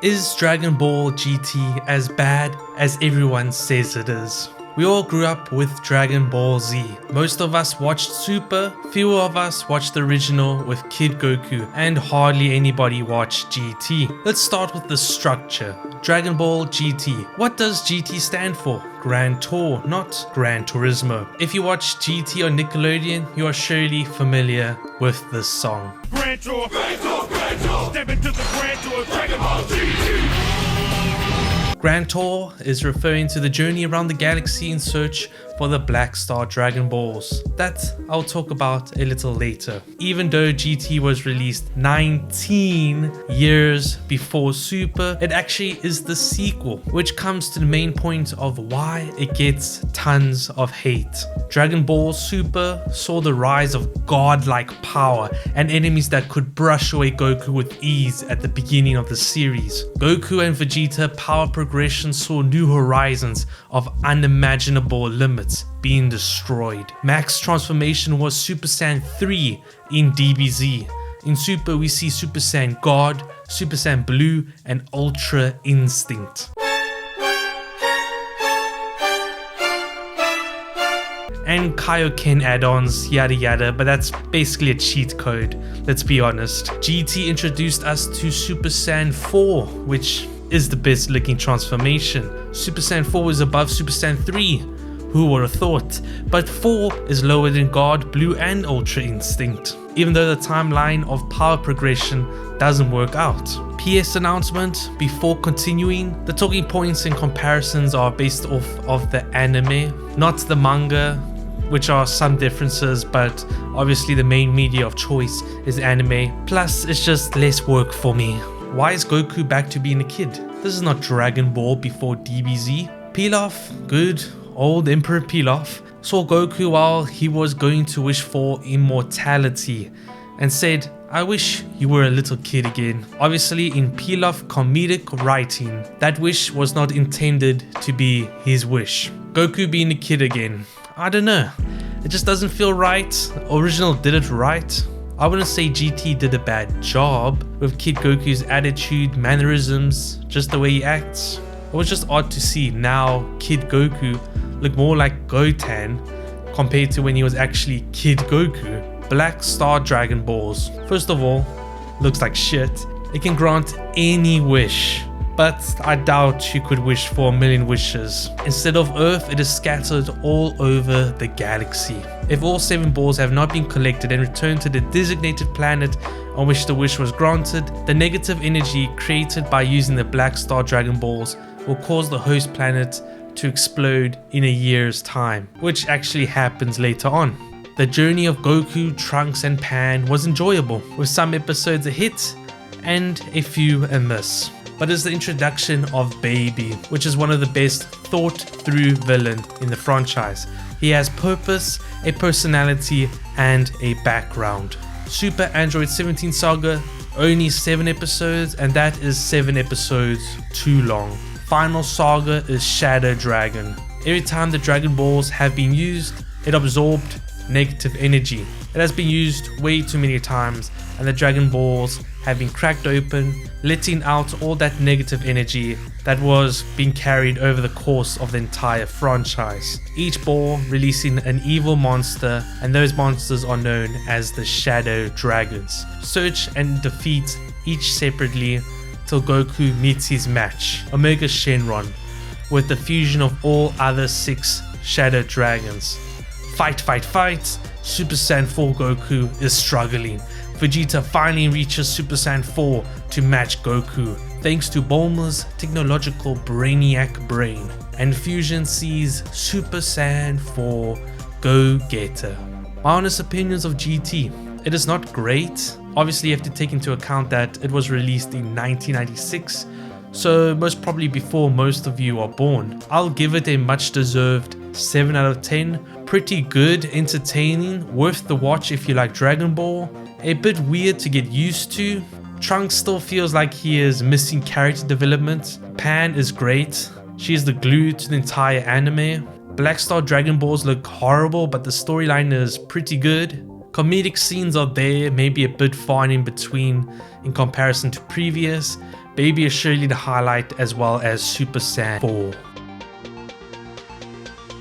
Is Dragon Ball GT as bad as everyone says it is? We all grew up with Dragon Ball Z. Most of us watched Super, few of us watched the original with Kid Goku, and hardly anybody watched GT. Let's start with the structure. Dragon Ball GT. What does GT stand for? Grand Tour, not Gran Turismo. If you watch GT on Nickelodeon, you are surely familiar with this song. Grand Tour, Grand Tour, Grand Tour. Step into the Grand Tour, Dragon Ball GT. Grand Tour is referring to the journey around the galaxy in search for the Black Star Dragon Balls. That I'll talk about a little later. Even though GT was released 19 years before Super, it actually is the sequel, which comes to the main point of why it gets tons of hate. Dragon Ball Super saw the rise of godlike power and enemies that could brush away Goku with ease at the beginning of the series. Goku and Vegeta power progression saw new horizons of unimaginable limits being destroyed. Max transformation was Super Saiyan 3 in DBZ. In Super we see Super Saiyan God, Super Saiyan Blue, and Ultra Instinct. And Kaioken add-ons, yada yada, but that's basically a cheat code, let's be honest. GT introduced us to Super Saiyan 4, which is the best looking transformation. Super Saiyan 4 is above Super Saiyan 3, who would have thought, but 4 is lower than God, Blue, and Ultra Instinct, even though the timeline of power progression doesn't work out. PS announcement before continuing. The talking points and comparisons are based off of the anime, not the manga, which are some differences, but obviously the main media of choice is anime, plus it's just less work for me. Why is Goku back to being a kid? This is not Dragon Ball before DBZ. Pilaf, good old Emperor Pilaf, saw Goku while he was going to wish for immortality and said, "I wish you were a little kid again." Obviously in Pilaf comedic writing, that wish was not intended to be his wish. Goku being a kid again, I don't know, it just doesn't feel right. Original did it right. I wouldn't say GT did a bad job with Kid Goku's attitude, mannerisms, just the way he acts. It was just odd to see now Kid Goku look more like Goten compared to when he was actually Kid Goku. Black Star Dragon Balls. First of all, looks like shit. It can grant any wish, but I doubt you could wish for a million wishes. Instead of Earth, it is scattered all over the galaxy. If all 7 balls have not been collected and returned to the designated planet on which the wish was granted, the negative energy created by using the Black Star Dragon Balls will cause the host planet to explode in a year's time, which actually happens later on. The journey of Goku, Trunks, and Pan was enjoyable, with some episodes a hit and a few a miss. But it's the introduction of Baby, which is one of the best thought through villain in the franchise. He has purpose, a personality, and a background. Super Android 17 Saga, only 7 episodes, and that is 7 episodes too long. Final saga is Shadow Dragon. Every time the Dragon Balls have been used, it absorbed negative energy. It has been used way too many times, and the Dragon Balls have been cracked open, letting out all that negative energy that was being carried over the course of the entire franchise. Each ball releasing an evil monster, and those monsters are known as the Shadow Dragons. Search and defeat each separately till Goku meets his match, Omega Shenron, with the fusion of all other 6 Shadow Dragons. Fight, fight, fight! Super Saiyan 4 Goku is struggling. Vegeta finally reaches Super Saiyan 4 to match Goku, thanks to Bulma's technological brainiac brain, and Fusion sees Super Saiyan 4 Go-Getter. My honest opinions of GT, it is not great. Obviously you have to take into account that it was released in 1996, so most probably before most of you are born. I'll give it a much deserved 7 out of 10. Pretty good, entertaining, worth the watch if you like Dragon Ball. A bit weird to get used to. Trunks still feels like he is missing character development. Pan is great. She is the glue to the entire anime. Black Star Dragon Balls look horrible, but the storyline is pretty good. Comedic scenes are there, maybe a bit far in between in comparison to previous, Baby is surely the highlight, as well as Super Saiyan 4.